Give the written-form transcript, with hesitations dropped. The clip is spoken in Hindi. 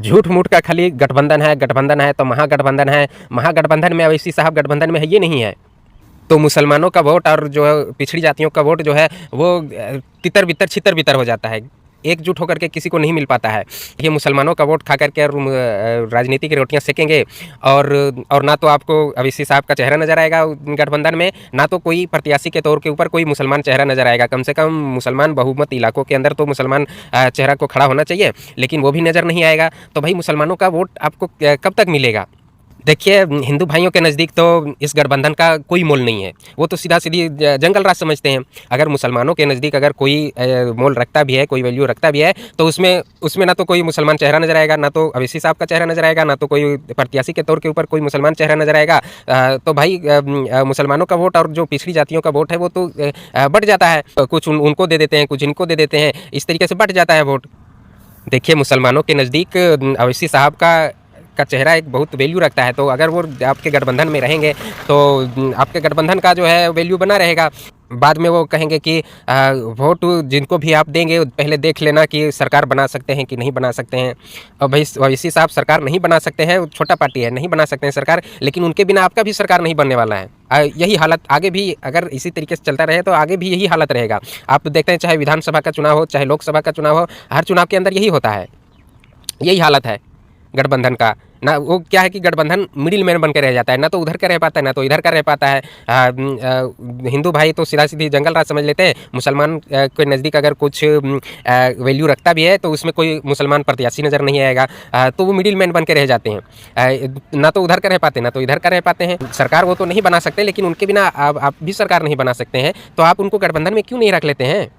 झूठ मूठ का खाली गठबंधन है तो महागठबंधन है। महागठबंधन में अवैसी साहब गठबंधन में है ये नहीं है। तो मुसलमानों का वोट और जो है पिछड़ी जातियों का वोट जो है वो तितर बितर छितर बितर हो जाता है, एकजुट होकर के किसी को नहीं मिल पाता है। ये मुसलमानों का वोट खा करके और राजनीति की रोटियां सेकेंगे और ना तो आपको अवैसी साहब का चेहरा नज़र आएगा गठबंधन में, ना तो कोई प्रत्याशी के तौर के ऊपर कोई मुसलमान चेहरा नज़र आएगा। कम से कम मुसलमान बहुमत इलाकों के अंदर तो मुसलमान चेहरा को खड़ा होना चाहिए, लेकिन वो भी नज़र नहीं आएगा। तो भाई मुसलमानों का वोट आपको कब तक मिलेगा? देखिए, हिंदू भाइयों के नज़दीक तो इस गठबंधन का कोई मोल नहीं है। वो तो सीधा सीधी जंगल राज समझते हैं। अगर मुसलमानों के नज़दीक अगर कोई मोल रखता भी है, कोई वैल्यू रखता भी है, तो उसमें ना तो कोई मुसलमान चेहरा नज़र आएगा, ना तो अवैसी साहब का चेहरा नज़र आएगा, ना तो कोई प्रत्याशी के तौर के ऊपर कोई मुसलमान चेहरा नज़र आएगा। तो भाई मुसलमानों का वोट और जो पिछड़ी जातियों का वोट है वो तो बढ़ जाता है। कुछ उनको दे देते हैं, कुछ इनको दे देते हैं, इस तरीके से बढ़ जाता है वोट। देखिए, मुसलमानों के नज़दीक अवैसी साहब का चेहरा एक बहुत वैल्यू रखता है। तो अगर वो आपके गठबंधन में रहेंगे तो आपके गठबंधन का जो है वैल्यू बना रहेगा। बाद में वो कहेंगे कि वोट जिनको भी आप देंगे पहले देख लेना कि सरकार बना सकते हैं कि नहीं बना सकते हैं। और भाई अवैसी साहब सरकार नहीं बना सकते हैं, छोटा पार्टी है, नहीं बना सकते हैं सरकार, लेकिन उनके बिना आपका भी सरकार नहीं बनने वाला है। यही हालत आगे भी अगर इसी तरीके से चलता रहे तो आगे भी यही हालत रहेगा। आप देखते हैं चाहे विधानसभा का चुनाव हो, चाहे लोकसभा का चुनाव हो, हर चुनाव के अंदर यही होता है, यही हालत है गठबंधन का। ना वो क्या है कि गठबंधन मिडिल मैन बन के रह जाता है, ना तो उधर का रह पाता है, ना तो इधर का रह पाता है। हिंदू भाई तो सीधा सीधी जंगल राज समझ लेते हैं। मुसलमान के नज़दीक अगर कुछ वैल्यू रखता भी है तो उसमें कोई मुसलमान प्रत्याशी नज़र नहीं आएगा, तो वो मिडिल मैन बन के रह जाते हैं। ना तो उधर का रह पाते, ना तो इधर का रह पाते हैं। सरकार वो तो नहीं बना सकते, लेकिन उनके बिना आप भी सरकार नहीं बना सकते हैं। तो आप उनको गठबंधन में क्यों नहीं रख लेते हैं?